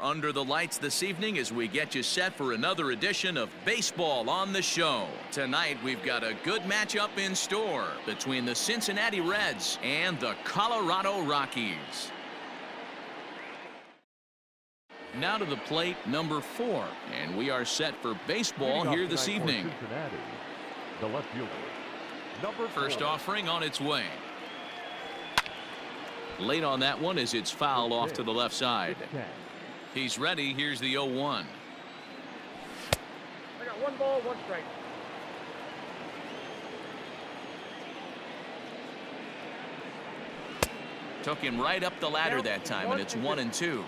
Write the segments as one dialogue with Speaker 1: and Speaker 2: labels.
Speaker 1: Under the lights this evening as we get you set for another edition of Baseball on the Show. Tonight we've got a good matchup in store between the Cincinnati Reds and the Colorado Rockies. Now to the plate, number 4, and we are set for baseball here this evening.
Speaker 2: Cincinnati, the left fielder, number 4.
Speaker 1: First offering on its way. Late on that one as it's fouled off to the left side. He's ready. Here's the 0-1.
Speaker 3: I got 1 ball, 1 strike.
Speaker 1: Took him right up the ladder that time, and it's 1-2.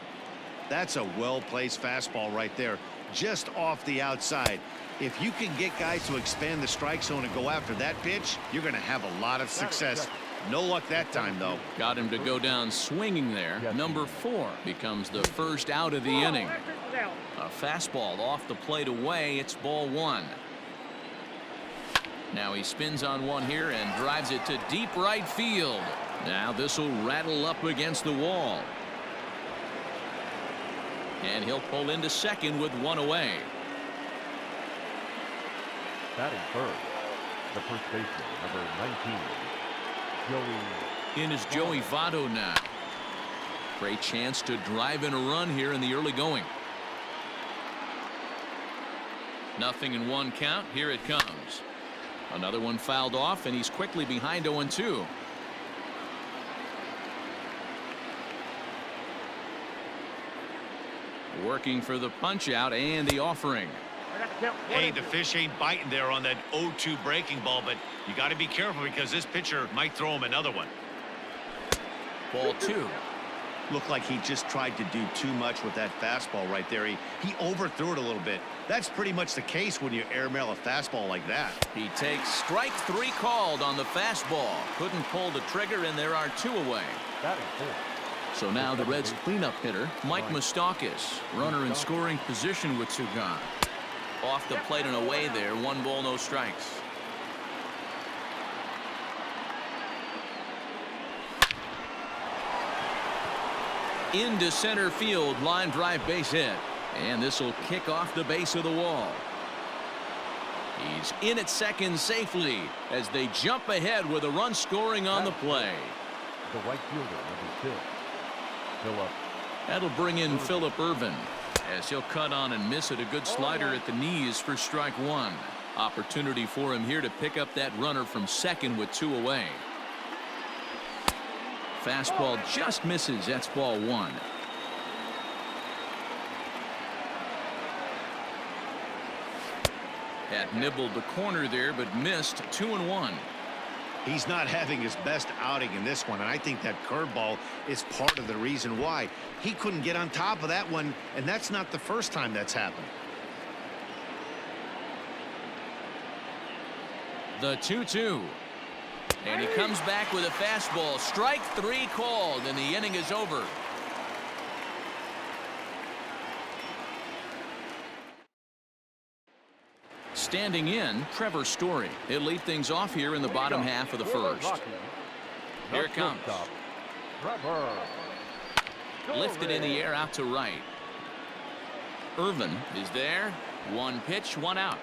Speaker 4: That's a well-placed fastball right there, just off the outside. If you can get guys to expand the strike zone and go after that pitch, you're going to have a lot of success. No luck that time, though.
Speaker 1: Got him to go down swinging there. Number 4 becomes the first out of the inning. A fastball off the plate away. It's ball 1. Now he spins on one here and drives it to deep right field. Now this will rattle up against the wall. And he'll pull into second with 1 away.
Speaker 2: Batting first, the first baseman, number 19.
Speaker 1: In is Joey Votto now. Great chance to drive in a run here in the early going. 0-1 count. Here it comes. Another one fouled off, and he's quickly behind 0-2. Working for the punch out and the offering.
Speaker 4: Hey, the fish ain't biting there on that 0-2 breaking ball, but you got to be careful because this pitcher might throw him another one.
Speaker 1: Ball 2.
Speaker 4: Looked like he just tried to do too much with that fastball right there. He overthrew it a little bit. That's pretty much the case when you airmail a fastball like that.
Speaker 1: He takes strike 3 called on the fastball. Couldn't pull the trigger, and there are 2 away.
Speaker 2: Batting fourth.
Speaker 1: So now the Reds cleanup hitter, Mike Moustakas, runner in scoring position with 2 gone. Off the plate and away there. 1 ball, no strikes. Into center field, line drive base hit. And this will kick off the base of the wall. He's in at second safely as they jump ahead with a run scoring on the play.
Speaker 2: The right fielder, number 6. Philip.
Speaker 1: That'll bring in Philip Irvin as he'll cut on and miss it. A good slider at the knees for strike 1. Opportunity for him here to pick up that runner from second with 2 away. Fastball just misses. That's ball 1. Had nibbled the corner there but missed. 2-1.
Speaker 4: He's not having his best outing in this one, and I think that curveball is part of the reason why. He couldn't get on top of that one, and that's not the first time that's happened.
Speaker 1: The 2-2. And he comes back with a fastball. Strike 3 called, and the inning is over. Standing in, Trevor Story. He'll lead things off here in the bottom half of the first. Here it comes. Lifted in the air out to right. Irvin is there. 1 pitch, 1 out.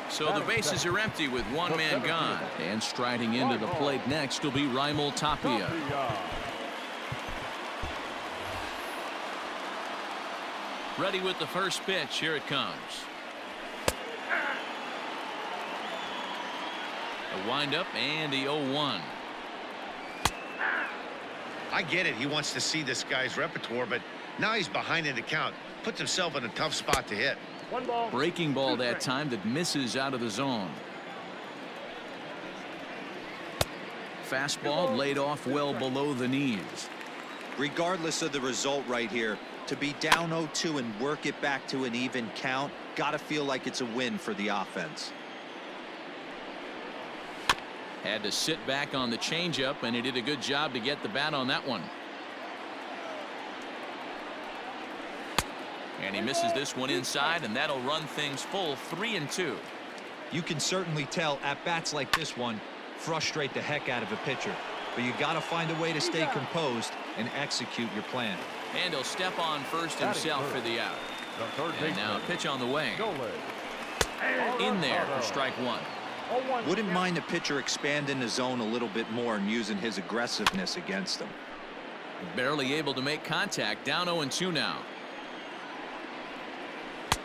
Speaker 1: So the bases are empty with 1 man gone. And striding into the plate next will be Raimel Tapia. Ready with the first pitch. Here it comes. A windup and the 0-1.
Speaker 4: I get it. He wants to see this guy's repertoire, but now he's behind in the count. Puts himself in a tough spot to hit.
Speaker 3: 1 ball.
Speaker 1: Breaking ball that time that misses out of the zone. Fastball laid off well below the knees.
Speaker 5: Regardless of the result right here, to be down 0-2 and work it back to an even count, gotta feel like it's a win for the offense.
Speaker 1: Had to sit back on the changeup, and he did a good job to get the bat on that one. And he misses this one inside, and that'll run things full. 3-2.
Speaker 5: You can certainly tell at bats like this one frustrate the heck out of a pitcher, but you got to find a way to stay composed and execute your plan.
Speaker 1: And he'll step on first himself for the out.
Speaker 2: The third
Speaker 1: And now a
Speaker 2: baseman.
Speaker 1: pitch on the way.
Speaker 2: Gole.
Speaker 1: In there for strike one.
Speaker 5: Wouldn't mind the pitcher expanding the zone a little bit more and using his aggressiveness against them.
Speaker 1: Barely able to make contact. Down 0-2 now.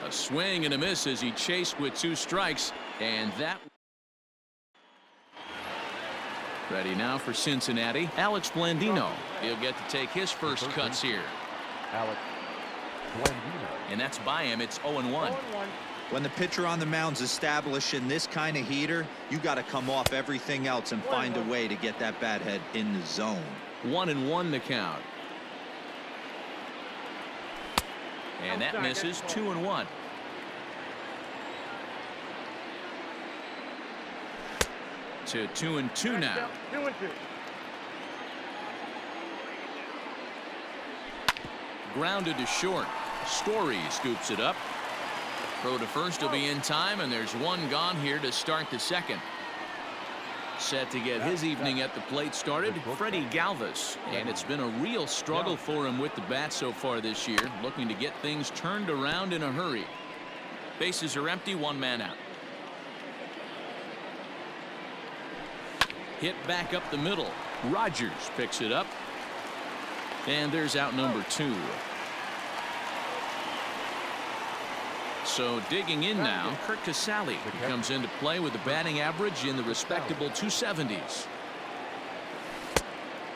Speaker 1: A swing and a miss as he chased with 2 strikes. And that. Ready now for Cincinnati. Alex Blandino. He'll get to take his first cuts here.
Speaker 2: Alex Blandino.
Speaker 1: And that's by him. It's 0-1.
Speaker 5: When the pitcher on the mound's establishing this kind of heater, you got to come off everything else and find a way to get that bat head in the zone.
Speaker 1: 1-1 the count. And that misses. 2-1. To 2-2 now. Grounded to short. Story scoops it up. Throw to first will be in time, and there's one gone here to start the second. Set to get his evening at the plate started, Freddie Galvis. And it's been a real struggle for him with the bat so far this year, looking to get things turned around in a hurry. Bases are empty, 1 man out. Hit back up the middle. Rogers picks it up. And there's out number 2. So digging in now, Kurt Casale comes into play with a batting average in the respectable 270s.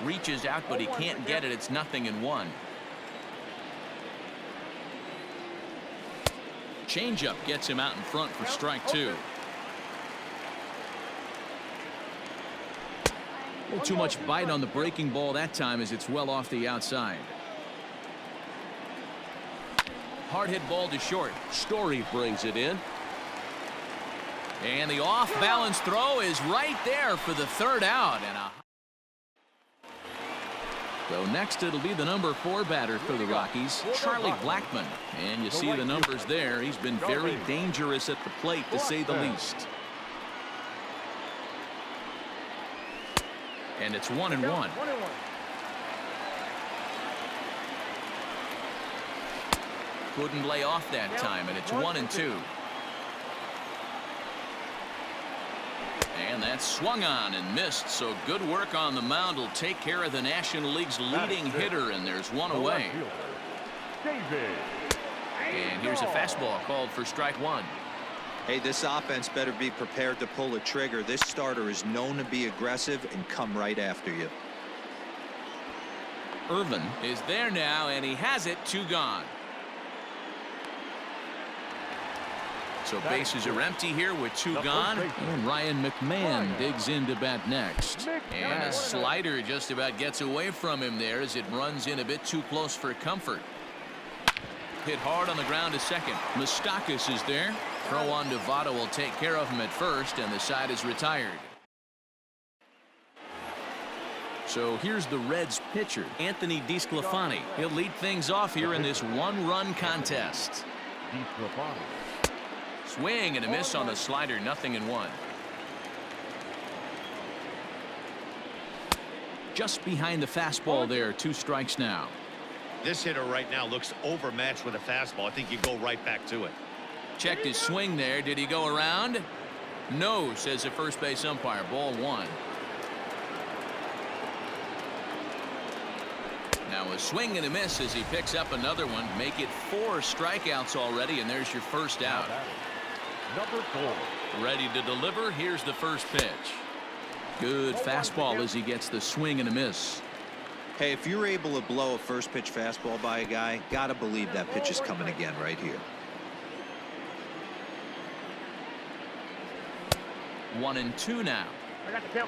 Speaker 1: Reaches out, but he can't get it. It's 0-1. Changeup gets him out in front for strike 2. A little too much bite on the breaking ball that time as it's well off the outside. Hard hit ball to short. Story brings it in. And the off balance throw is right there for the 3rd out. So next it'll be the number 4 batter for the Rockies, Charlie Blackmon. And you see the numbers there. He's been very dangerous at the plate, to say the least. And it's 1-1. Couldn't lay off that time, and it's 1-2. And that's swung on and missed, so good work on the mound will take care of the National League's leading hitter, and there's one away. And here's a fastball called for strike 1.
Speaker 5: Hey, this offense better be prepared to pull a trigger. This starter is known to be aggressive and come right after you.
Speaker 1: Irvin is there now, and he has it. 2 gone. So bases are empty here with 2 gone. And Ryan McMahon digs in to bat next. And a slider just about gets away from him there as it runs in a bit too close for comfort. Hit hard on the ground to second. Moustakas is there. Throw on to Votto will take care of him at first, and the side is retired. So here's the Reds pitcher, Anthony DeSclafani. He'll lead things off here in this 1-run contest. Swing and a miss on the slider, 0-1. Just behind the fastball there, 2 strikes now.
Speaker 4: This hitter right now looks overmatched with a fastball. I think you go right back to it.
Speaker 1: Checked his swing there. Did he go around? No, says the first base umpire. Ball 1. Now a swing and a miss as he picks up another one. Make it 4 strikeouts already, and there's your first out.
Speaker 2: Number 4.
Speaker 1: Ready to deliver. Here's the first pitch. Good fastball as he gets the swing and a miss.
Speaker 5: Hey, if you're able to blow a first pitch fastball by a guy, gotta believe that pitch is coming again right here.
Speaker 1: 1-2 now.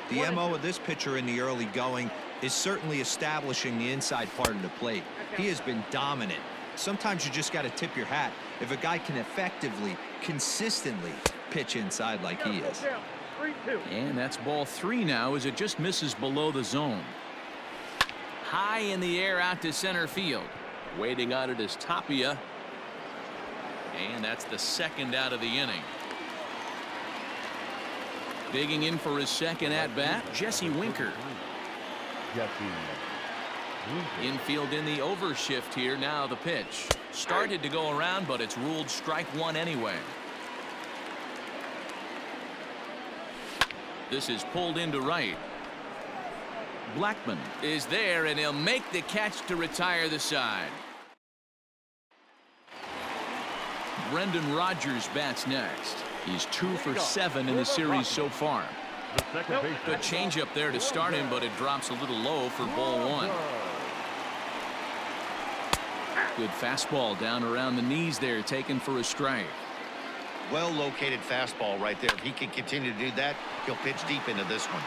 Speaker 5: The MO of this pitcher in the early going is certainly establishing the inside part of the plate. He has been dominant. Sometimes you just got to tip your hat if a guy can effectively, consistently pitch inside like he is.
Speaker 1: And that's ball 3 now as it just misses below the zone. High in the air out to center field. Waiting on it is Tapia. And that's the 2nd out of the inning. Digging in for his 2nd at bat, Jesse Winker. Infield in the overshift here. Now the pitch. Started to go around, but it's ruled strike one anyway. This is pulled into right. Blackman is there, and he'll make the catch to retire the side. Brendan Rodgers bats next. He's 2 for 7 in the series so far. Good changeup there to start him, but it drops a little low for ball one. Good fastball down around the knees there, taken for a strike.
Speaker 4: Well located fastball right there. If he can continue to do that, he'll pitch deep into this one.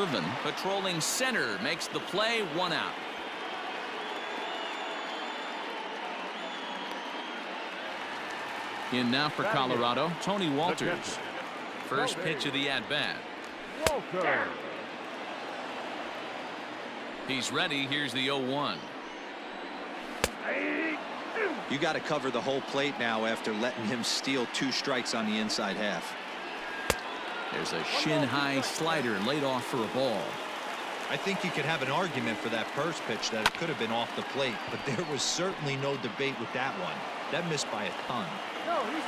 Speaker 1: Irvin patrolling center makes the play, 1 out. In now for Colorado, Tony Walters. First pitch of the at-bat. He's ready. Here's the 0-1.
Speaker 5: You got to cover the whole plate now after letting him steal 2 strikes on the inside half.
Speaker 1: There's a shin-high slider laid off for a ball.
Speaker 5: I think you could have an argument for that first pitch that it could have been off the plate, but there was certainly no debate with that one. That missed by a ton.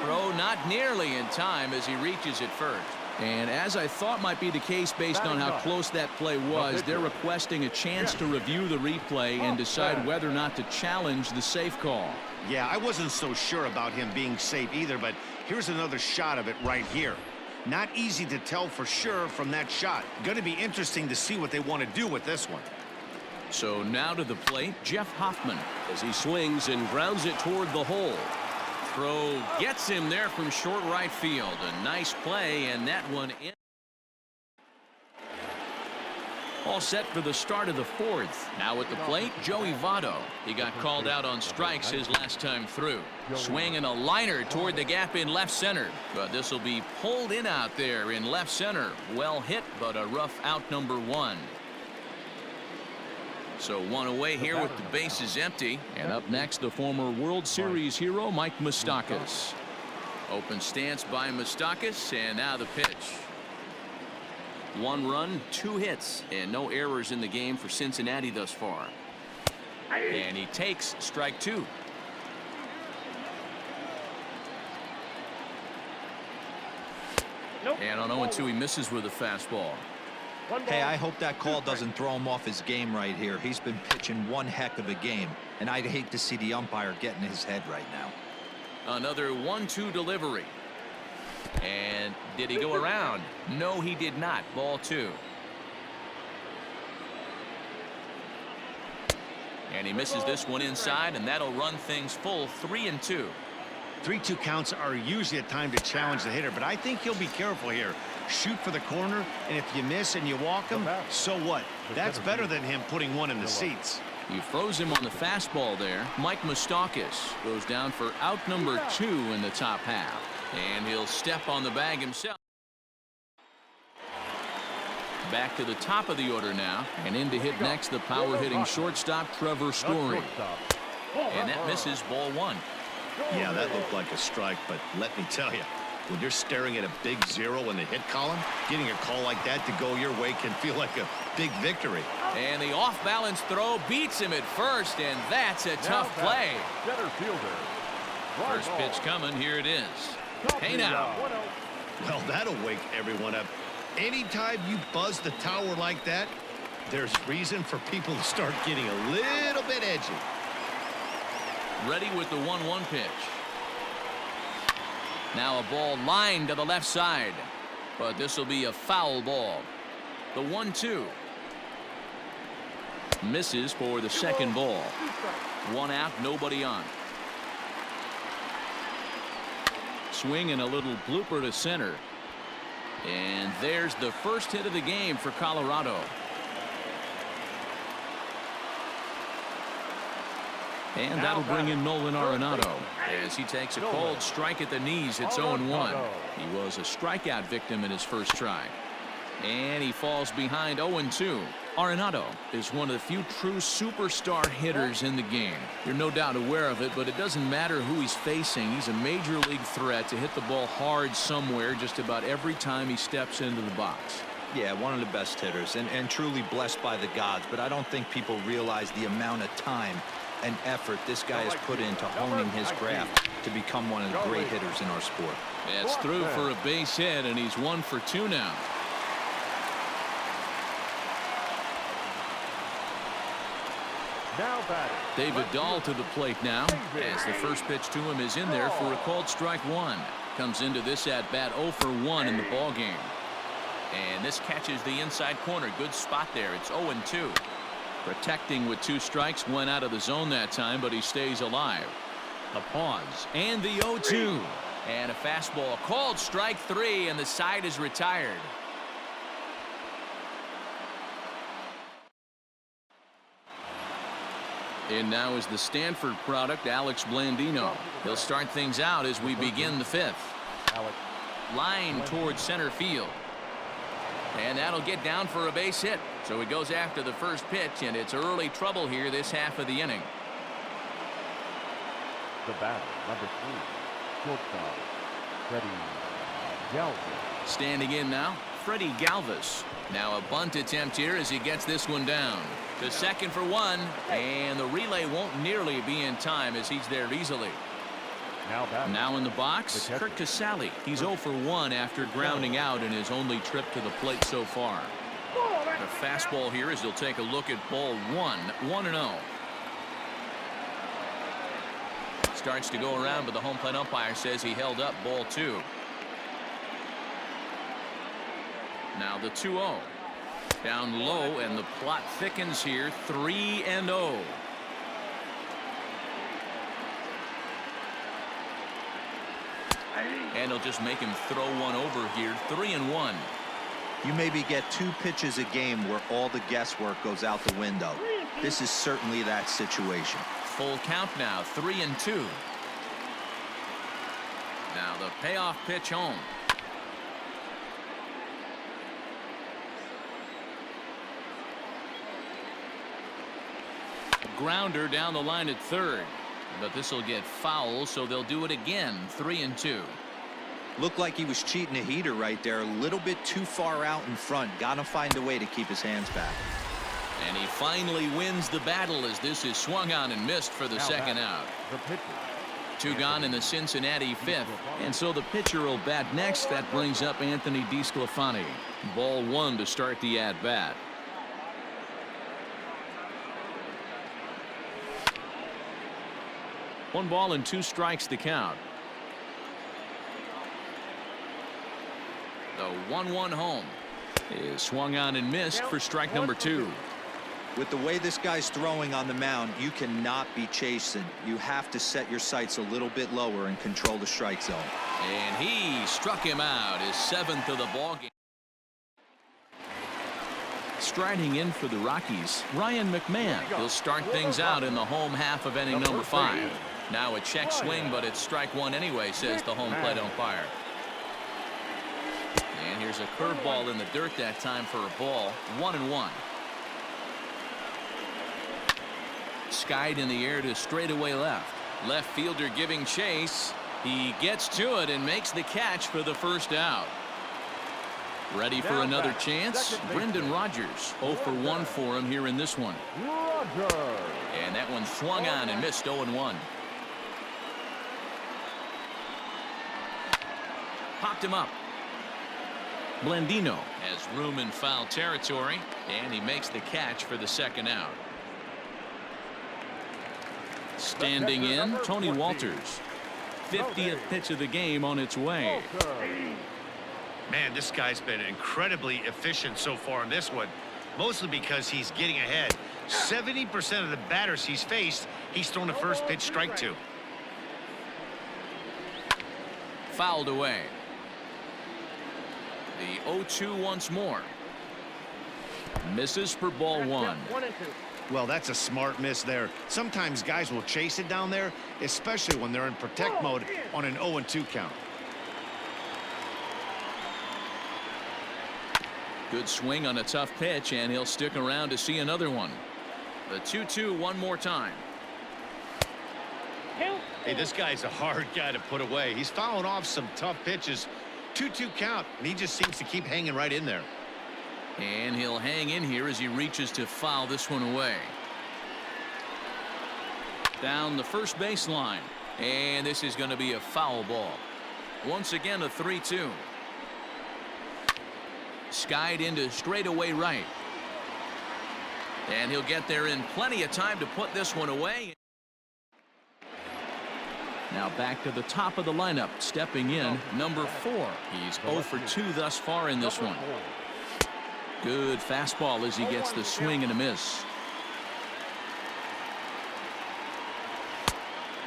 Speaker 1: Throw not nearly in time as he reaches it first. And as I thought might be the case based on how close that play was, they're requesting a chance to review the replay and decide whether or not to challenge the safe call.
Speaker 4: Yeah, I wasn't so sure about him being safe either, but here's another shot of it right here. Not easy to tell for sure from that shot. Going to be interesting to see what they want to do with this one.
Speaker 1: So now to the plate, Jeff Hoffman, as he swings and grounds it toward the hole. Throw gets him there from short right field. A nice play, and that one in. All set for the start of the 4th. Now at the plate, Joey Votto. He got called out on strikes his last time through. Swinging a liner toward the gap in left center. But this will be pulled in out there in left center. Well hit, but a rough out, number 1. So 1 away here with the bases empty. And up next, the former World Series hero, Mike Moustakas. Open stance by Moustakas, and now the pitch. 1 run, 2 hits, and no errors in the game for Cincinnati thus far. And he takes strike 2. And on 0-2, he misses with a fastball.
Speaker 5: Hey, I hope that call doesn't throw him off his game right here. He's been pitching one heck of a game, and I'd hate to see the umpire get in his head right now.
Speaker 1: Another 1-2 delivery. And did he go around? No, he did not. Ball 2. And he misses this one inside, and that'll run things full 3-2.
Speaker 4: 3-2 counts are usually a time to challenge the hitter, but I think he'll be careful here. Shoot for the corner, and if you miss and you walk him, so what? That's better than him putting one in the seats.
Speaker 1: He froze him on the fastball there. Mike Moustakas goes down for out number 2 in the top half. And he'll step on the bag himself. Back to the top of the order now. And in to hit next, the power-hitting shortstop, Trevor Story. And that misses, ball 1.
Speaker 4: Yeah, that looked like a strike, but let me tell you, when you're staring at a big 0 in the hit column, getting a call like that to go your way can feel like a big victory.
Speaker 1: And the off-balance throw beats him at first, and that's a tough play. First pitch coming. Here it is. Hey now.
Speaker 4: Well, that'll wake everyone up. Anytime you buzz the tower like that, there's reason for people to start getting a little bit edgy.
Speaker 1: Ready with the 1-1 pitch. Now a ball lined to the left side, but this will be a foul ball. The 1-2 misses for the second ball. 1 out, nobody on. Swing and a little blooper to center. And there's the first hit of the game for Colorado. And that'll bring in Nolan Arenado as he takes a cold strike at the knees. It's 0-1. He was a strikeout victim in his first try. And he falls behind 0-2. Arenado is one of the few true superstar hitters in the game. You're no doubt aware of it, but it doesn't matter who he's facing. He's a major league threat to hit the ball hard somewhere just about every time he steps into the box.
Speaker 5: Yeah, one of the best hitters and truly blessed by the gods, but I don't think people realize the amount of time and effort this guy has put into honing his craft to become one of the great hitters in our sport.
Speaker 1: It's through for a base hit, and he's 1 for 2 now.
Speaker 2: Now batting.
Speaker 1: David Dahl to the plate now, as the first pitch to him is in there for a called strike 1. Comes into this at bat 0 for 1 in the ball game. And this catches the inside corner. Good spot there. It's 0-2. Protecting with 2 strikes. Went out of the zone that time, but he stays alive. A pause and the 0-2. And a fastball called strike 3, and the side is retired. And now is the Stanford product, Alex Blandino. He'll start things out as we begin the 5th. Line towards center field. And that'll get down for a base hit. So he goes after the first pitch, and it's early trouble here this half of the inning.
Speaker 2: The batter, number 3, shortstop, Freddie Galvis.
Speaker 1: Standing in now, Freddie Galvis. Now a bunt attempt here as he gets this one down. To second for 1, and the relay won't nearly be in time as he's there easily. Now in the box, Kurt Casale. He's 0 for 1 after grounding out in his only trip to the plate so far. The fastball here as he'll take a look at ball 1, 1-0. Starts to go around, but the home plate umpire says he held up ball 2. Now the 2-0. Down low, and the plot thickens here. 3-0. And he'll just make him throw one over here. 3-1.
Speaker 5: You maybe get 2 pitches a game where all the guesswork goes out the window. This is certainly that situation.
Speaker 1: Full count now. 3-2. Now the payoff pitch home. Grounder down the line at third, but this will get foul, so they'll do it again. 3-2.
Speaker 5: Looked like he was cheating a heater right there, a little bit too far out in front. Gotta find a way to keep his hands back.
Speaker 1: And he finally wins the battle as this is swung on and missed for the second out.
Speaker 2: The pitcher.
Speaker 1: 2 gone in the Cincinnati 5th, and so the pitcher will bat next. That brings up Anthony DeSclafani. Ball 1 to start the at bat. One ball and 2 strikes to count. The 1-1 home is swung on and missed for strike number 2.
Speaker 5: With the way this guy's throwing on the mound, you cannot be chasing. You have to set your sights a little bit lower and control the strike zone.
Speaker 1: And he struck him out, his 7th of the ball game. Striding in for the Rockies, Ryan McMahon. He'll start things out in the home half of inning number 5. Now a check swing, but it's strike 1 anyway, says the home plate umpire. And here's a curveball in the dirt that time for a ball. 1-1. Skied in the air to straightaway left. Left fielder giving chase. He gets to it and makes the catch for the first out. Ready for another chance? Brendan Rodgers. 0 for 1 for him here in this one. And that one swung on and missed. 0-1. Popped him up. Blandino has room in foul territory, and he makes the catch for the second out. Standing in, Tony Walters. 50th pitch of the game on its way.
Speaker 4: Man, this guy's been incredibly efficient so far in this one, mostly because he's getting ahead. 70% of the batters he's faced, he's thrown the first pitch strike to.
Speaker 1: Fouled away. The 0-2 once more. Misses for ball 1.
Speaker 4: Well, that's a smart miss there. Sometimes guys will chase it down there, especially when they're in protect mode on an 0-2 count.
Speaker 1: Good swing on a tough pitch, and he'll stick around to see another one. The 2-2 one more time.
Speaker 4: Hey, this guy's a hard guy to put away. He's fouling off some tough pitches. 2-2 count, and he just seems to keep hanging right in there.
Speaker 1: And he'll hang in here as he reaches to foul this one away. Down the first baseline. And this is going to be a foul ball. Once again, a 3-2. Skied into straightaway right. And he'll get there in plenty of time to put this one away. Now back to the top of the lineup. Stepping in, number 4. He's 0 for 2 thus far in this one. Good fastball as he gets the swing and a miss.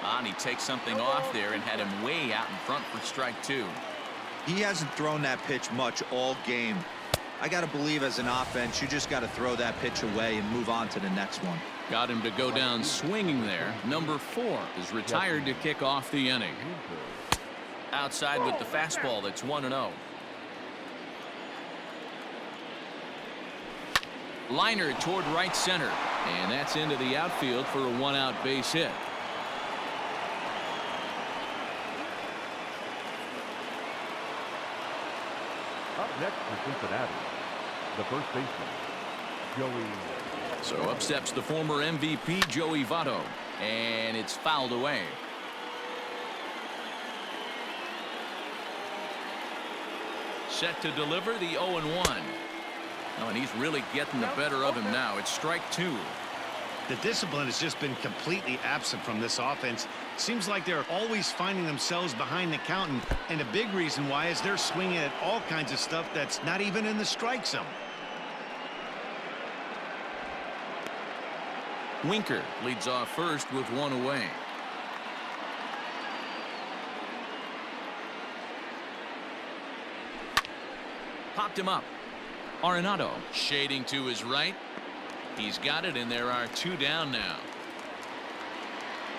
Speaker 1: And he takes something off there and had him way out in front for strike 2.
Speaker 5: He hasn't thrown that pitch much all game. I got to believe as an offense, you just got to throw that pitch away and move on to the next one.
Speaker 1: Got him to go down swinging there. Number 4 is retired to kick off the inning. Outside with the fastball. That's 1-0. Liner toward right center. And that's into the outfield for a 1-out base hit.
Speaker 2: Up next for Cincinnati, the first baseman, Joey.
Speaker 1: So up steps the former MVP Joey Votto, and it's fouled away. Set to deliver the 0-1. Oh, and he's really getting the better of him now. It's strike 2.
Speaker 4: The discipline has just been completely absent from this offense. Seems like they're always finding themselves behind the count, and a big reason why is they're swinging at all kinds of stuff that's not even in the strike zone.
Speaker 1: Winker leads off first with 1 away. Popped him up. Arenado shading to his right. He's got it, and there are 2 down now.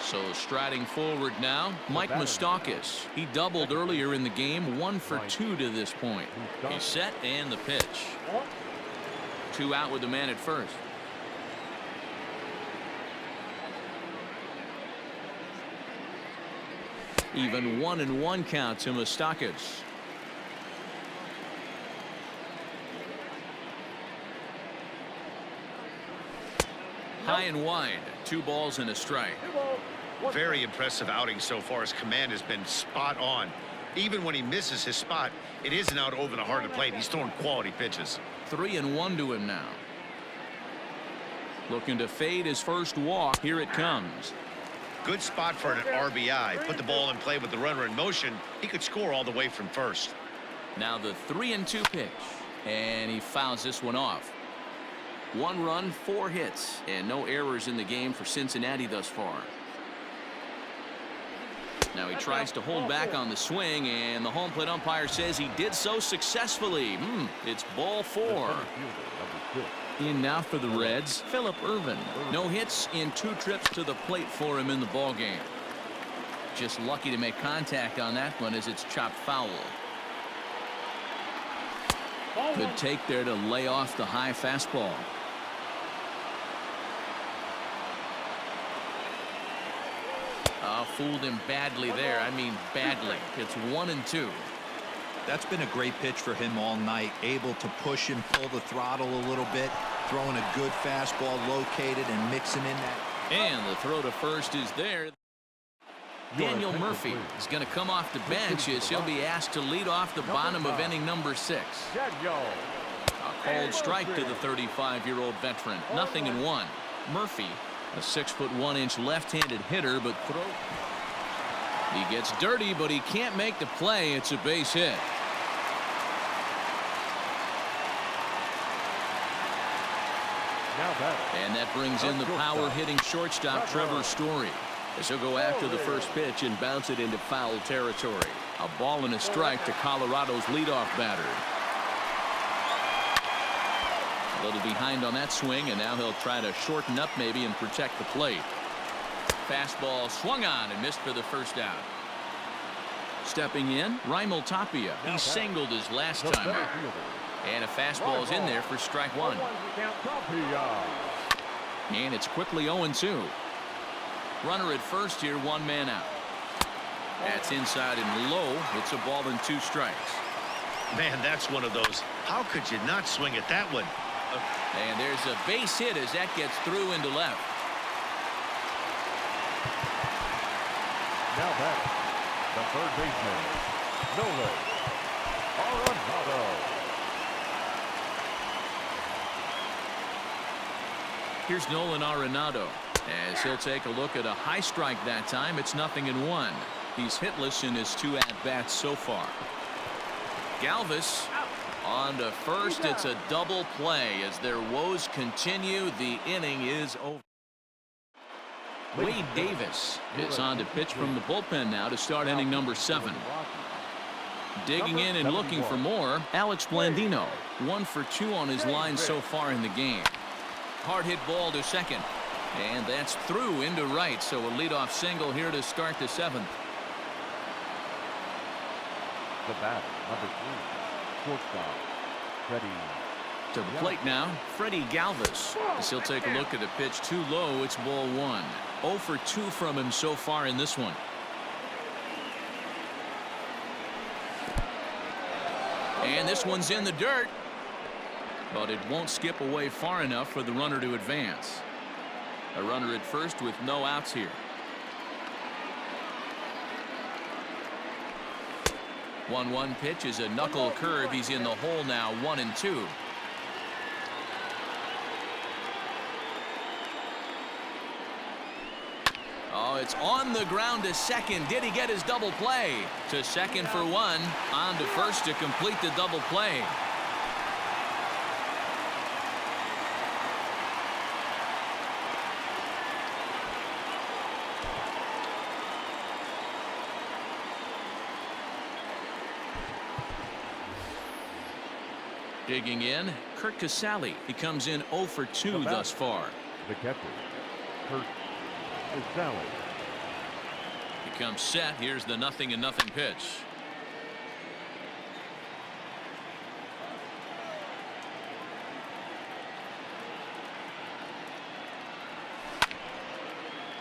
Speaker 1: So striding forward now, Mike Moustakas. He doubled earlier in the game, 1 for 2 to this point. He's set, and the pitch. 2 out with the man at first. Even 1-1 count to Moustakas. High and wide. 2 balls and a strike.
Speaker 4: Very impressive outing so far. His command has been spot on. Even when he misses his spot, it isn't out over the heart of the plate. He's throwing quality pitches.
Speaker 1: 3-1 to him now. Looking to fade his first walk. Here it comes.
Speaker 4: Good spot for an RBI. Put the ball in play with the runner in motion. He could score all the way from first.
Speaker 1: Now the 3-2 pitch. And he fouls this one off. 1 run, 4 hits, and no errors in the game for Cincinnati thus far. Now he tries to hold back on the swing, and the home plate umpire says he did so successfully. It's ball 4. In now for the Reds, Phillip Ervin. No hits in 2 trips to the plate for him in the ballgame. Just lucky to make contact on that one as it's chopped foul. Good take there to lay off the high fastball. Fooled him badly there. I mean badly. It's 1-2.
Speaker 5: That's been a great pitch for him all night. Able to push and pull the throttle a little bit. Throwing a good fastball located and mixing in that.
Speaker 1: And the throw to first is there. Daniel Murphy is going to come off the bench as he'll be asked to lead off the bottom of inning number 6. A called strike to the 35-year-old veteran. 0-1. Murphy, a 6'1" left-handed hitter, but he gets dirty, but he can't make the play. It's a base hit. And that brings in the power-hitting shortstop Trevor Story, as he'll go after the first pitch and bounce it into foul territory. A ball and a strike to Colorado's leadoff batter. A little behind on that swing, and now he'll try to shorten up maybe and protect the plate. Fastball swung on and missed for the first out. Stepping in, Raimel Tapia. He singled his last timer. And a fastball is in there for strike 1. And it's quickly 0-2. Runner at first here, 1 man out. That's inside and low. It's a ball and 2 strikes.
Speaker 4: Man, that's one of those. How could you not swing at that one?
Speaker 1: And there's a base hit as that gets through into left.
Speaker 2: Now back, the third baseman, Nolan Arenado.
Speaker 1: Here's Nolan Arenado as he'll take a look at a high strike that time. It's 0-1. He's hitless in his 2 at-bats so far. Galvis on to first. It's a double play as their woes continue. The inning is over. Wade Davis is on to pitch from the bullpen now to start inning number 7. Digging in and looking for more, Alex Blandino. 1 for 2 on his line so far in the game. Hard hit ball to second. And that's through into right. So a leadoff single here to start the 7th.
Speaker 2: The bat, number 3, shortstop, Freddie.
Speaker 1: To the plate now, Freddie Galvis. As he'll take a look at a pitch too low. It's ball 1. 0 for 2 from him so far in this one. And this one's in the dirt. But it won't skip away far enough for the runner to advance. A runner at first with no outs here. 1-1 pitch is a knuckle curve. He's in the hole now, 1-2. Oh, it's on the ground to second. Did he get his double play? To second for 1. On to first to complete the double play. Digging in, Kurt Casale. He comes in 0 for 2 thus far.
Speaker 2: The catcher, Kurt Casale.
Speaker 1: He comes set. Here's the 0-0 pitch.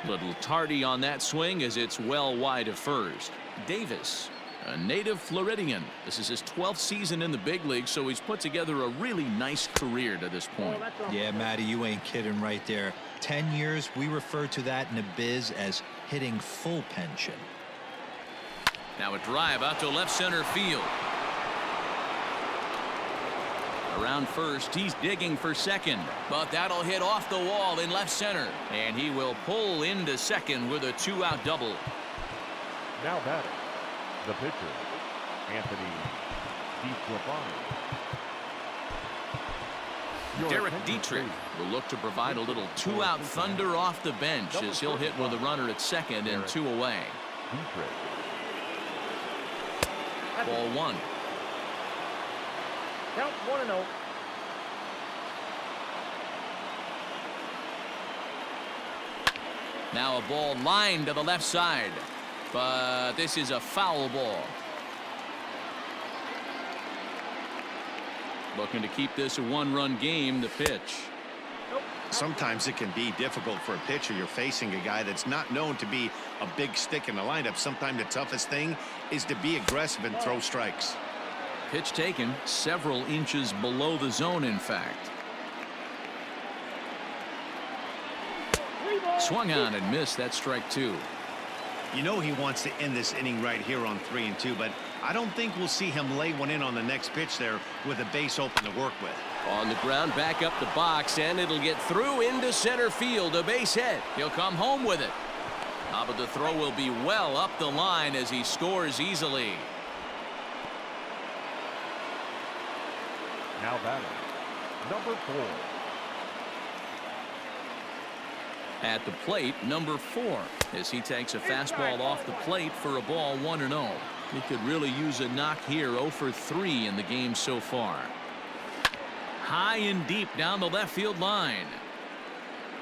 Speaker 1: Little tardy on that swing as it's well wide of first. Davis, a native Floridian. This is his 12th season in the big league, so he's put together a really nice career to this point.
Speaker 5: Yeah, Matty, you ain't kidding right there. 10 years, we refer to that in the biz as hitting full pension.
Speaker 1: Now a drive out to left center field. Around first, he's digging for second, but that'll hit off the wall in left center, and he will pull into second with a 2-out double.
Speaker 2: Now batting, the pitcher, Anthony DeSclafani.
Speaker 1: Derek Dietrich will look to provide a little 2-out thunder off the bench as he'll hit with a runner at second and 2 away.
Speaker 2: Dietrich.
Speaker 1: Ball 1.
Speaker 3: Count 1-0.
Speaker 1: Now a ball lined to the left side, but this is a foul ball. Looking to keep this a 1-run game. The pitch.
Speaker 4: Sometimes it can be difficult for a pitcher. You're facing a guy that's not known to be a big stick in the lineup. Sometimes the toughest thing is to be aggressive and throw strikes.
Speaker 1: Pitch taken several inches below the zone, in fact. Swung on and missed. That strike 2.
Speaker 4: You know he wants to end this inning right here on 3-2, but I don't think we'll see him lay one in on the next pitch there with a base open to work with.
Speaker 1: On the ground, back up the box, and it'll get through into center field. A base hit. He'll come home with it. But the throw will be well up the line as he scores easily.
Speaker 2: Now batting, number 4.
Speaker 1: At the plate, number 4, as he takes a fastball off the plate for a ball 1-0. He could really use a knock here. 0 for 3 in the game so far. High and deep down the left field line.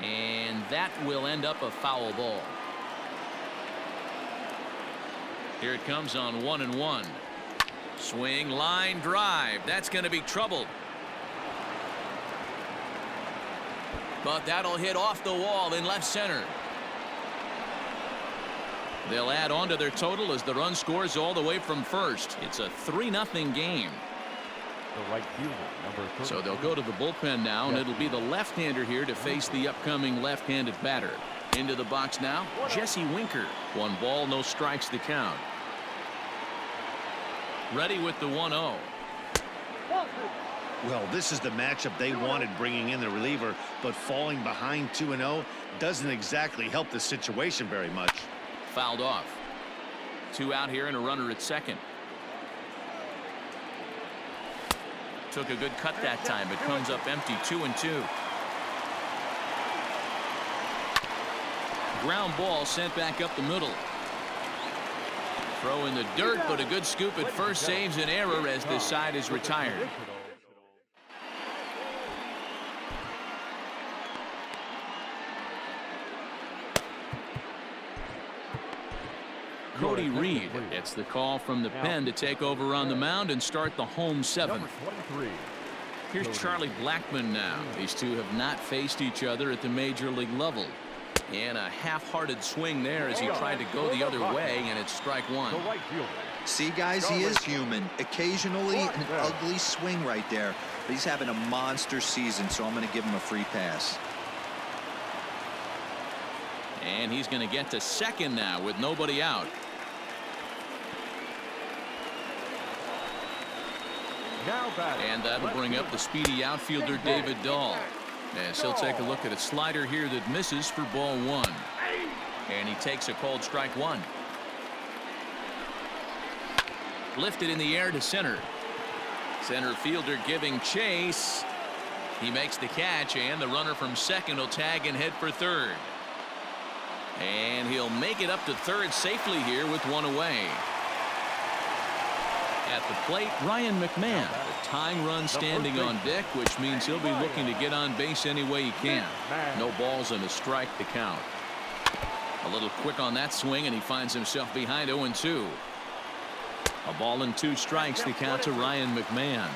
Speaker 1: And that will end up a foul ball. Here it comes on 1-1. Swing, line, drive. That's going to be trouble. But that'll hit off the wall in left center. They'll add on to their total as the run scores all the way from first. It's a 3-0 game.
Speaker 2: The right fielder, number 30.
Speaker 1: So they'll go to the bullpen now, and it'll be the left-hander here to face the upcoming left-handed batter. Into the box now, Jesse Winker. 1 ball, no strikes to count. Ready with the 1-0.
Speaker 4: Well, this is the matchup they wanted, bringing in the reliever, but falling behind 2-0 doesn't exactly help the situation very much.
Speaker 1: Fouled off. 2 out here and a runner at second. Took a good cut that time, but comes up empty. 2-2. Ground ball sent back up the middle. Throw in the dirt, but a good scoop at first saves an error as this side is retired. Cody Reed gets the call from the pen to take over on the mound and start the home 7th. Here's Charlie Blackmon now. These two have not faced each other at the major league level. And a half-hearted swing there as he tried to go the other way, and it's strike 1.
Speaker 5: See, guys, he is human. Occasionally an ugly swing right there, but he's having a monster season, so I'm going to give him a free pass.
Speaker 1: And he's going to get to second now with nobody out. And that'll bring up the speedy outfielder David Dahl. As he'll take a look at a slider here that misses for ball 1. And he takes a called strike 1. Lifted in the air to center. Center fielder giving chase. He makes the catch, and the runner from second will tag and head for third. And he'll make it up to third safely here with 1 away. At the plate, Ryan McMahon. The tying run standing on deck, which means he'll be looking to get on base any way he can. No balls and a strike to count. A little quick on that swing, and he finds himself behind 0-2. A ball and 2 strikes to count to Ryan McMahon.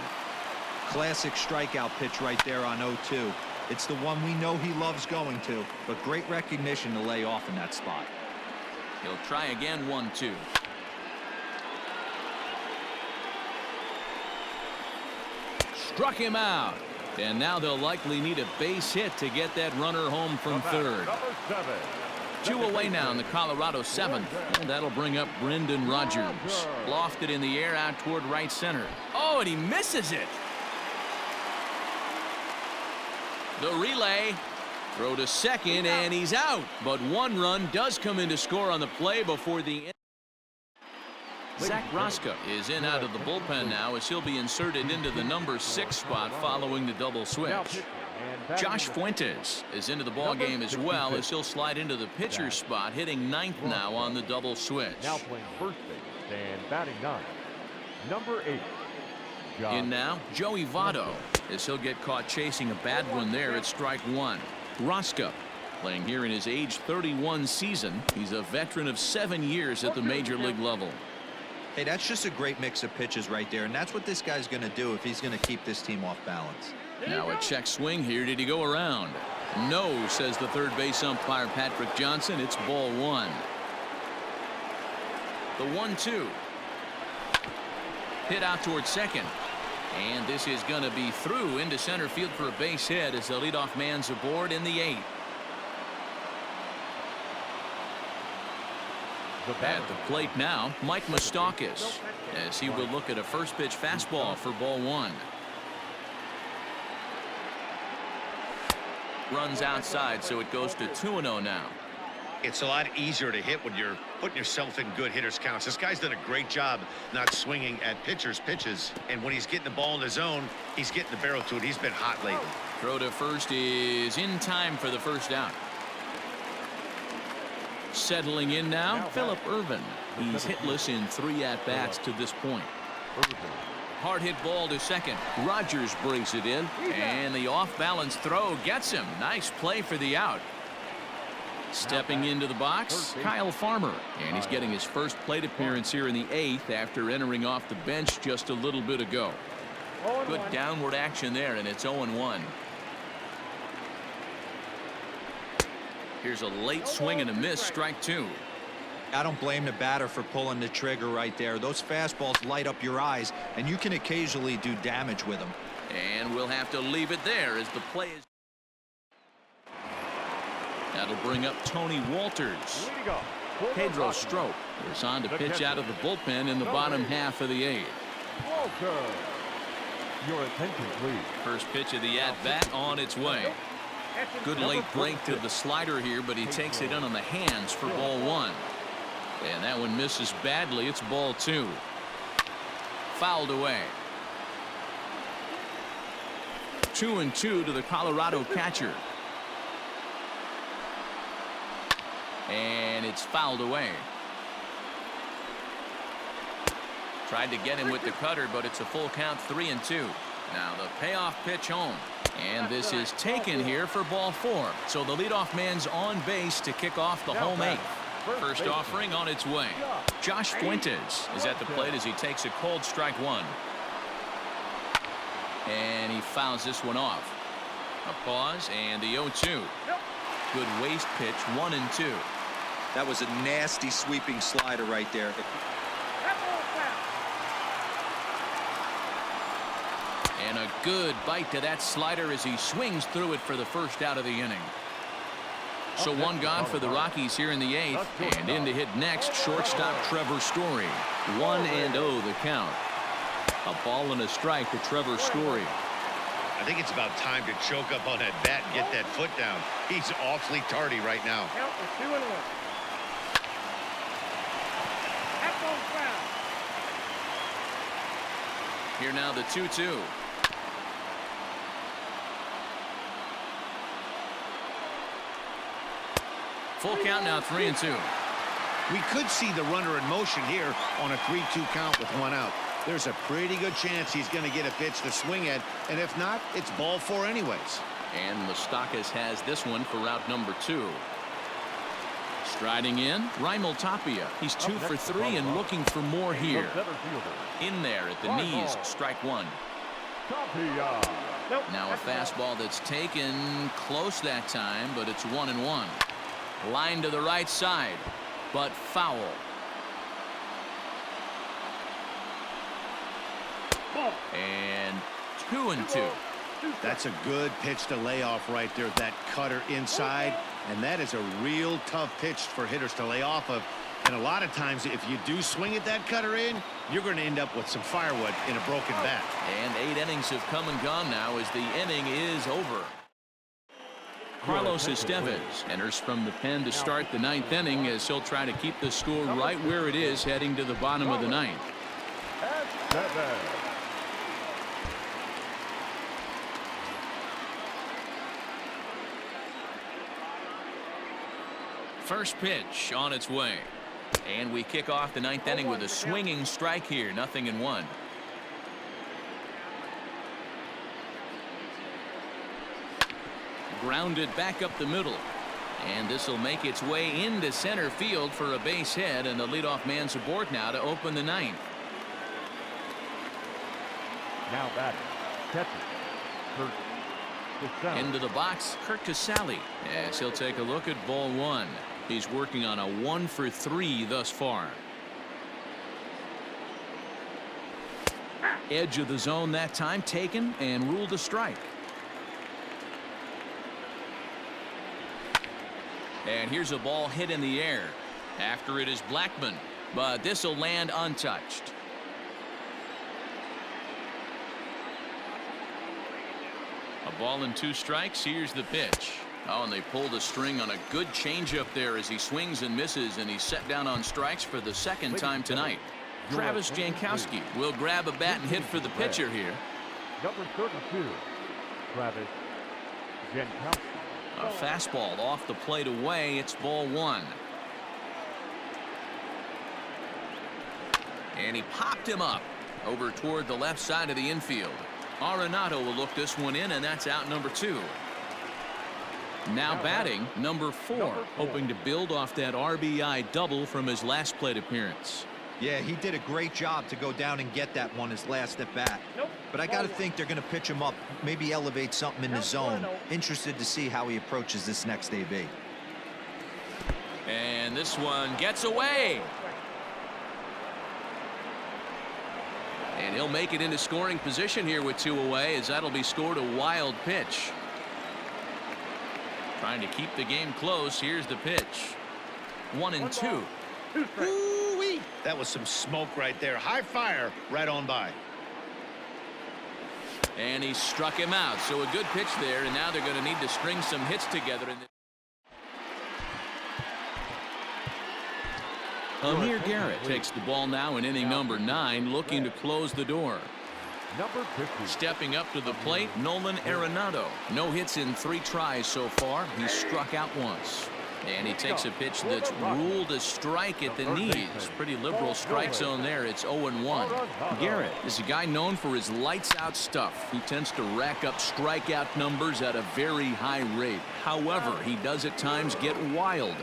Speaker 5: Classic strikeout pitch right there on 0-2. It's the one we know he loves going to, but great recognition to lay off in that spot.
Speaker 1: He'll try again. 1-2. Struck him out. And now they'll likely need a base hit to get that runner home from third. 2 away now in the Colorado 7th. And that'll bring up Brendan Rodgers. Lofted in the air out toward right center. Oh, and he misses it. The relay. Throw to second, and he's out. But 1 run does come in to score on the play before the end. Zach Roscoe is in out of the bullpen now as he'll be inserted into the number 6 spot following the double switch. Josh Fuentes is into the ball game as well as he'll slide into the pitcher's spot, hitting 9th now on the double switch.
Speaker 2: Now playing first base and batting 9, number 8.
Speaker 1: In now, Joey Votto as he'll get caught chasing a bad one there at strike 1. Roscoe playing here in his age 31 season. He's a veteran of 7 years at the major league level.
Speaker 5: Hey, that's just a great mix of pitches right there, and that's what this guy's going to do if he's going to keep this team off balance.
Speaker 1: Now a check swing here. Did he go around? No, says the third base umpire Patrick Johnson. It's ball 1. The 1-2. Hit out towards second. And this is going to be through into center field for a base hit as the leadoff man's aboard in the 8th. At the plate now, Mike Moustakas as he will look at a first pitch fastball for ball 1. Runs outside, so it goes to 2-0 now.
Speaker 4: It's a lot easier to hit when you're putting yourself in good hitters counts. This guy's done a great job not swinging at pitchers' pitches. And when he's getting the ball in the zone, he's getting the barrel to it. He's been hot lately.
Speaker 1: Throw to first is in time for the first out. Settling in now, Phillip Ervin. He's hitless in 3 at-bats to this point. Hard hit ball to second. Rodgers brings it in, and the off-balance throw gets him. Nice play for the out. Stepping into the box, Kyle Farmer, and he's getting his first plate appearance here in the 8th after entering off the bench just a little bit ago. Good downward action there, and it's 0-1. Here's a late swing and a miss, strike 2.
Speaker 5: I don't blame the batter for pulling the trigger right there. Those fastballs light up your eyes, and you can occasionally do damage with them.
Speaker 1: And we'll have to leave it there as the play is. That'll bring up Tony Walters. Pedro Strop is on to pitch out of the bullpen in the bottom half of the 8th.
Speaker 2: Walter. Your attention, please.
Speaker 1: First pitch of the at-bat on its way. Good late break to the slider here, but he takes it in on the hands for ball 1. And that one misses badly. It's ball 2. Fouled away. 2-2 to the Colorado catcher. And it's fouled away. Tried to get him with the cutter, but it's a full count, 3-2. Now the payoff pitch home. And this is taken here for ball 4. So the leadoff man's on base to kick off the home 8th. First offering on its way. Josh Fuentes is at the plate as he takes a cold strike 1. And he fouls this one off. A pause and the 0-2. Good waste pitch, 1-2.
Speaker 5: That was a nasty sweeping slider right there.
Speaker 1: And a good bite to that slider as he swings through it for the first out of the inning. So one gone for the Rockies here in the 8th, and in to hit next, shortstop Trevor Story. 1-0 the count. A ball and a strike to Trevor Story.
Speaker 4: I think it's about time to choke up on that bat and get that foot down. He's awfully tardy right now.
Speaker 1: Here now the 2-2. Full count now, 3-2.
Speaker 4: We could see the runner in motion here on a 3-2 count with 1 out. There's a pretty good chance he's going to get a pitch to swing at, and if not, it's ball 4 anyways.
Speaker 1: And Moustakas has this one for route number 2. Striding in, Raimel Tapia. He's 2 for 3 and looking for more here. In there at the knees, strike 1. Now a fastball that's taken close that time, but it's 1-1. Line to the right side, but foul. And 2-2.
Speaker 4: That's a good pitch to lay off right there. That cutter inside, and that is a real tough pitch for hitters to lay off of. And a lot of times, if you do swing at that cutter in, you're going to end up with some firewood in a broken bat.
Speaker 1: And 8 innings have come and gone now as the inning is over. Carlos Estevez enters from the pen to start the 9th inning as he'll try to keep the score right where it is heading to the bottom of the 9th. First pitch on its way. And we kick off the 9th inning with a swinging strike here, 0-1. Grounded back up the middle. And this will make its way into center field for a base hit, and the leadoff man's aboard now to open the 9th.
Speaker 2: Now batting, catcher, Kurt Casale.
Speaker 1: Into the box, Kurt Casale, as he'll take a look at ball 1. He's working on a 1 for 3 thus far. Edge of the zone that time taken and ruled a strike. And here's a ball hit in the air. After it is Blackman, but this will land untouched. A ball and 2 strikes. Here's the pitch. Oh, and they pulled a string on a good changeup there as he swings and misses, and he's set down on strikes for the 2nd time tonight. Travis Jankowski will grab a bat and hit for the pitcher here.
Speaker 2: Number 32, Travis Jankowski.
Speaker 1: A fastball off the plate away. It's ball 1. And he popped him up over toward the left side of the infield. Arenado will look this one in, and that's out number 2. Now batting number 4, hoping to build off that RBI double from his last plate appearance.
Speaker 5: Yeah, he did a great job to go down and get that one his last at bat. But I got to think they're going to pitch him up, maybe elevate something in the zone. Interested to see how he approaches this next AB.
Speaker 1: And this one gets away. And he'll make it into scoring position here with 2 away, as that'll be scored a wild pitch. Trying to keep the game close. Here's the pitch. 1-2.
Speaker 4: Ooh-wee. That was some smoke right there. High fire right on by.
Speaker 1: And he struck him out. So a good pitch there, and now they're going to need to string some hits together. Amir Garrett takes the ball now in inning number 9, looking to close the door.
Speaker 2: Number 50.
Speaker 1: Stepping up to the plate, Nolan Arenado. No hits in 3 tries so far. He's struck out once. And he takes a pitch that's ruled a strike at the knees. Pretty liberal strike zone there. It's 0-1. Garrett is a guy known for his lights-out stuff. He tends to rack up strikeout numbers at a very high rate. However, he does at times get wild.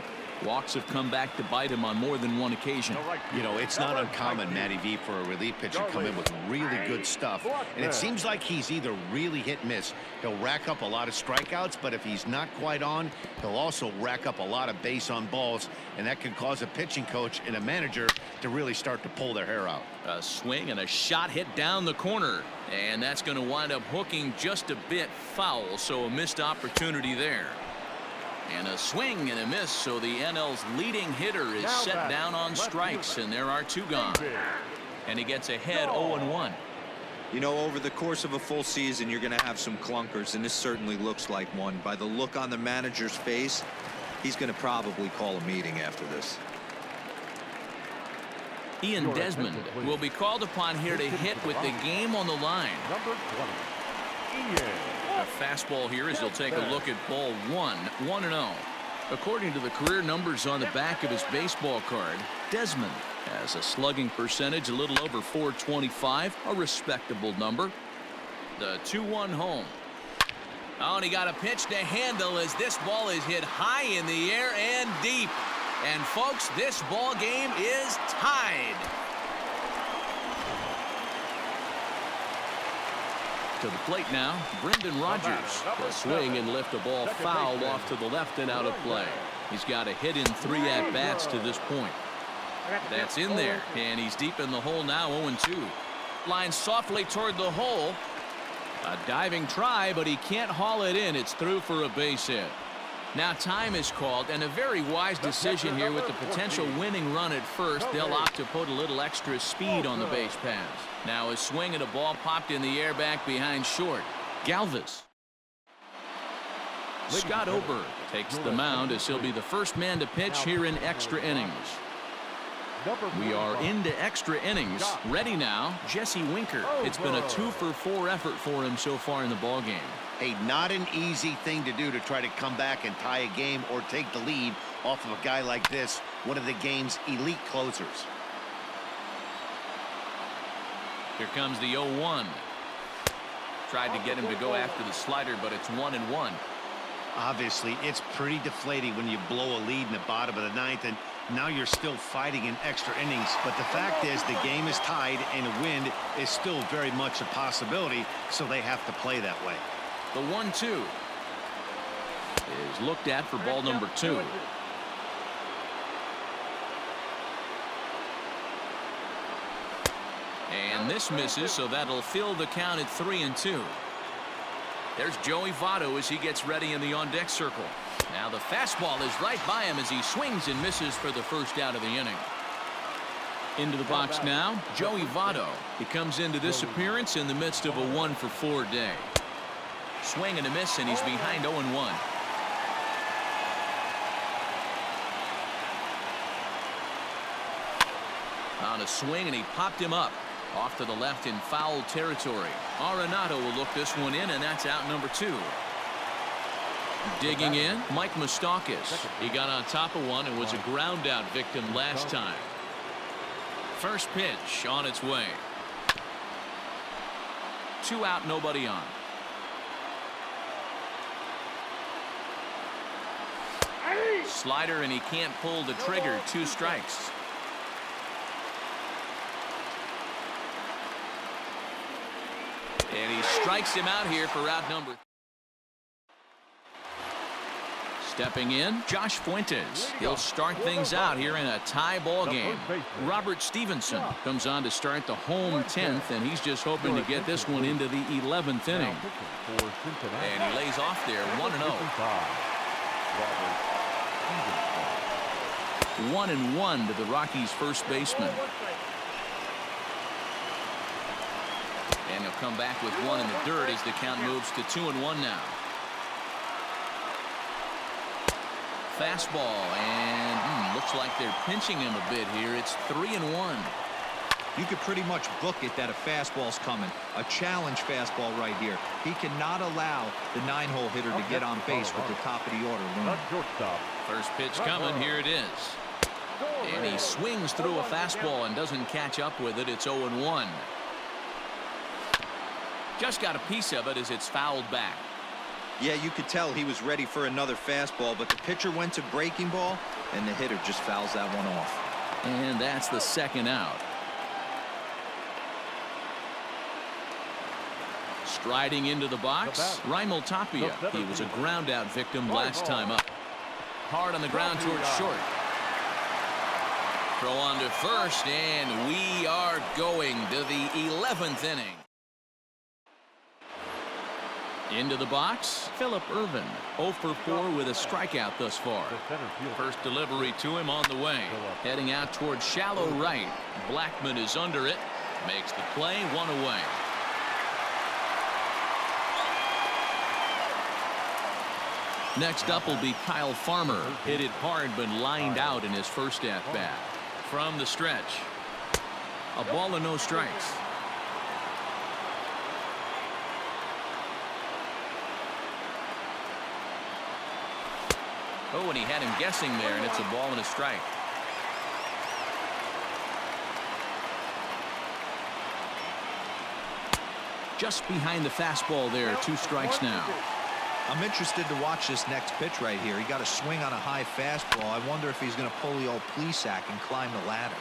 Speaker 1: Walks have come back to bite him on more than one occasion.
Speaker 4: You know, it's not uncommon, Matty V, for a relief pitcher to come in with really good stuff. And it seems like he's either really hit and miss. He'll rack up a lot of strikeouts, but if he's not quite on, he'll also rack up a lot of base on balls. And that can cause a pitching coach and a manager to really start to pull their hair out.
Speaker 1: A swing and a shot hit down the corner. And that's going to wind up hooking just a bit foul, so a missed opportunity there. And a swing and a miss, so the NL's leading hitter is set down on strikes, and there are 2 gone. And he gets ahead 0-1.
Speaker 5: You know, over the course of a full season, you're going to have some clunkers, and this certainly looks like one. By the look on the manager's face, he's going to probably call a meeting after this.
Speaker 1: Ian Desmond will be called upon here to hit with the game on the line.
Speaker 2: Number 20. Ian.
Speaker 1: A fastball here as he'll take a look at ball 1, 1-0. According to the career numbers on the back of his baseball card, Desmond has a slugging percentage a little over .425, a respectable number. The 2-1 home. Oh, and he got a pitch to handle as this ball is hit high in the air and deep. And folks, this ball game is tied. To the plate now, Brendan Rodgers will swing and lift a ball foul off to the left and out of play. He's got a hit in 3 at-bats to this point. That's in there, and he's deep in the hole now, 0-2. Line softly toward the hole. A diving try, but he can't haul it in. It's through for a base hit. Now time is called, and a very wise decision here with the potential winning run at first. They'll opt to put a little extra speed on the base pass. Now a swing and a ball popped in the air back behind short. Galvis. Scott Oberg takes the mound as he'll be the first man to pitch here in extra innings. We are into extra innings. Ready now, Jesse Winker. It's been a 2-for-4 effort for him so far in the ballgame.
Speaker 4: Hey, not an easy thing to do to try to come back and tie a game or take the lead off of a guy like this, one of the game's elite closers.
Speaker 1: Here comes the 0-1. Tried to get him to go after the slider, but it's 1-1.
Speaker 4: Obviously, it's pretty deflating when you blow a lead in the bottom of the 9th, and now you're still fighting in extra innings. But the fact is the game is tied, and a win is still very much a possibility, so they have to play that way.
Speaker 1: The 1-2 is looked at for ball number 2. And this misses, so that'll fill the count at 3-2. There's Joey Votto as he gets ready in the on-deck circle. Now the fastball is right by him as he swings and misses for the first out of the inning. Into the box now, Joey Votto. He comes into this appearance in the midst of a 1-for-4 day. Swing and a miss, and he's behind 0-1. On a swing, and he popped him up. Off to the left in foul territory. Arenado will look this one in, and that's out number 2. Digging in, Mike Moustakas. He got on top of one and was a ground out victim last time. First pitch on its way. 2 out, nobody on. Slider, and he can't pull the trigger. 2 strikes. And he strikes him out here for out number. Stepping in, Josh Fuentes. He'll start things out here in a tie ball game. Robert Stevenson comes on to start the home 10th, and he's just hoping to get this one into the 11th inning. And he lays off there 1-0. 1-1 to the Rockies' first baseman. And he'll come back with one in the dirt as the count moves to 2-1 now. Fastball, and looks like they're pinching him a bit here. It's 3-1.
Speaker 5: You could pretty much book it that a fastball's coming. A challenge fastball right here. He cannot allow the 9-hole hitter to get on base with the top of the order looming.
Speaker 1: First pitch coming. Here it is. And he swings through a fastball and doesn't catch up with it. It's 0-1. Just got a piece of it as it's fouled back.
Speaker 5: Yeah, you could tell he was ready for another fastball, but the pitcher went to breaking ball, and the hitter just fouls that one off.
Speaker 1: And that's the second out. Striding into the box, Raimel Tapia. He was a ground out victim last time up. Hard on the ground towards short. Throw on to first, and we are going to the 11th inning. Into the box, Phillip Ervin, 0 for 4 with a strikeout thus far. First delivery to him on the way. Heading out towards shallow right. Blackman is under it. Makes the play, one away. Next up will be Kyle Farmer. Hit it hard but lined out in his first at-bat. From the stretch. A ball and no strikes. Oh, and he had him guessing there, and it's a ball and a strike. Just behind the fastball there, 2 strikes now.
Speaker 5: I'm interested to watch this next pitch right here. He got a swing on a high fastball. I wonder if he's going to pull the old Plesac and climb the ladder.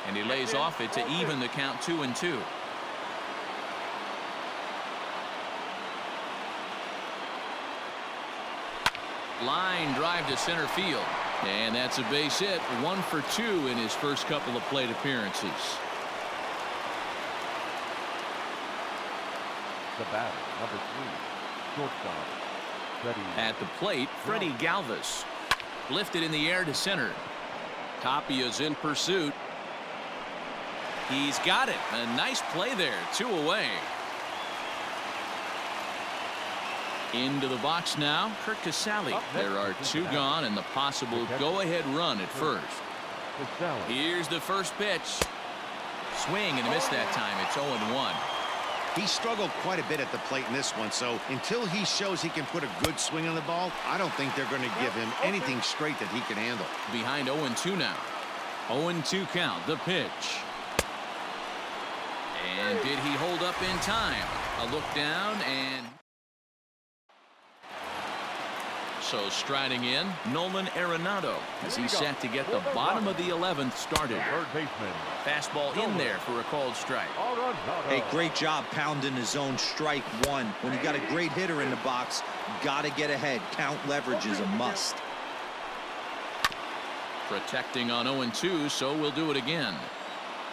Speaker 1: And he lays off it to even the count 2-2. Line drive to center field. And that's a base hit. 1 for 2 in his first couple of plate appearances.
Speaker 2: The batter, number 3, shortstop, Freddie.
Speaker 1: At the plate, Freddie Galvis. Lifted in the air to center. Tapia's in pursuit. He's got it. A nice play there. 2 away. Into the box now, Kurt Casale. There are 2 gone and the possible go-ahead run at first. Here's the first pitch. Swing and a miss that time. It's 0-1.
Speaker 4: He struggled quite a bit at the plate in this one, so until he shows he can put a good swing on the ball, I don't think they're going to give him anything straight that he can handle.
Speaker 1: Behind 0-2 now. 0-2 count, the pitch. And did he hold up in time? A look down and... So striding in, Nolan Arenado as he's set to get the bottom of the 11th started.
Speaker 2: Third baseman.
Speaker 1: Fastball in there for a called strike.
Speaker 5: Hey, great job pounding his zone strike 1. When you got a great hitter in the box, got to get ahead. Count leverage is a must.
Speaker 1: Protecting on 0-2, so we'll do it again.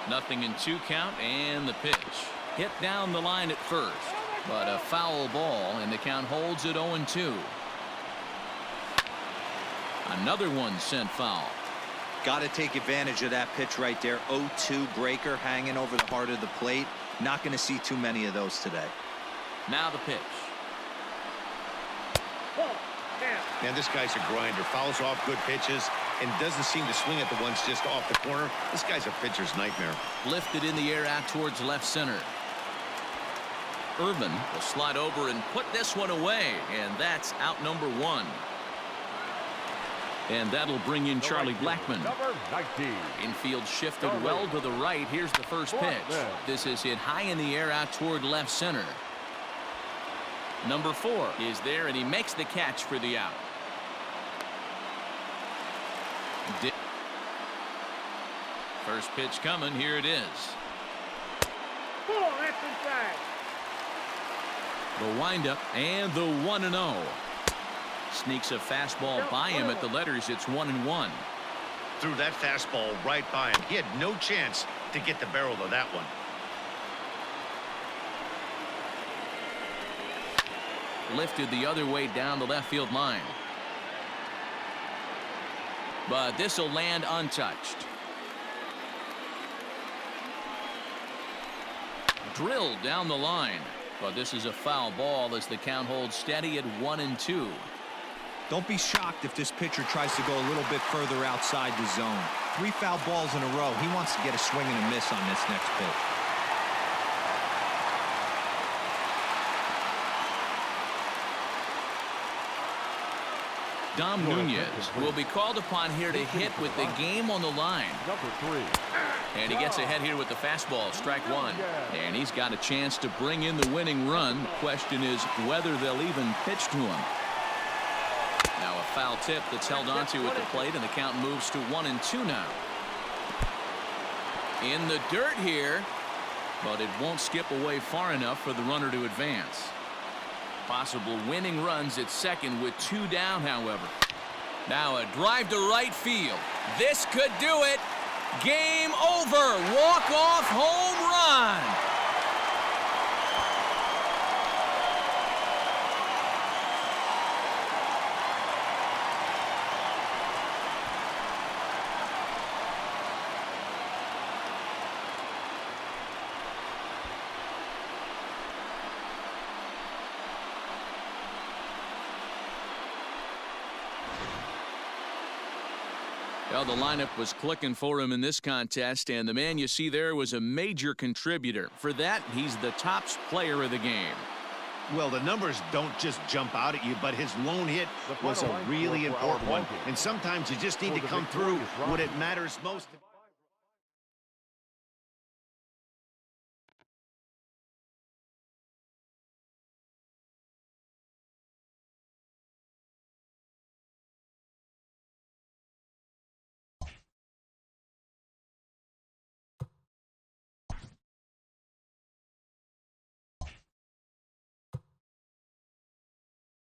Speaker 1: Nothing in 2 count, and the pitch. Hit down the line at first, but a foul ball, and the count holds at 0-2. Another one sent foul.
Speaker 5: Got to take advantage of that pitch right there. 0-2 breaker hanging over the heart of the plate. Not going to see too many of those today.
Speaker 1: Now the pitch.
Speaker 4: Man, this guy's a grinder. Fouls off good pitches and doesn't seem to swing at the ones just off the corner. This guy's a pitcher's nightmare.
Speaker 1: Lifted in the air out towards left center. Irvin will slide over and put this one away, and that's out number 1. And that'll bring in Charlie Blackman.
Speaker 2: Number 19.
Speaker 1: Infield shifted well to the right. Here's the first pitch. This is hit high in the air out toward left center. Number 4 is there, and he makes the catch for the out. First pitch coming. Here it is. The windup and the 1-0. Sneaks a fastball by him at the letters. It's 1-1.
Speaker 4: Threw that fastball right by him. He had no chance to get the barrel of that one.
Speaker 1: Lifted the other way down the left field line. But this will land untouched. Drilled down the line. But this is a foul ball as the count holds steady at 1-2.
Speaker 5: Don't be shocked if this pitcher tries to go a little bit further outside the zone. 3 foul balls in a row. He wants to get a swing and a miss on this next pitch.
Speaker 1: Dom Nunez will be called upon here to hit with the game on the line.
Speaker 2: Number 3.
Speaker 1: And he gets ahead here with the fastball, strike one. And he's got a chance to bring in the winning run. The question is whether they'll even pitch to him. Now a foul tip that's held onto at the plate, and the count moves to 1-2 now. In the dirt here, but it won't skip away far enough for the runner to advance. Possible winning runs at second with 2 down, however. Now a drive to right field. This could do it. Game over. Walk-off home run. Well, the lineup was clicking for him in this contest, and the man you see there was a major contributor. For that, he's the top player of the game.
Speaker 4: Well, the numbers don't just jump out at you, but his lone hit was a really important one. And sometimes you just need to come through when it matters most.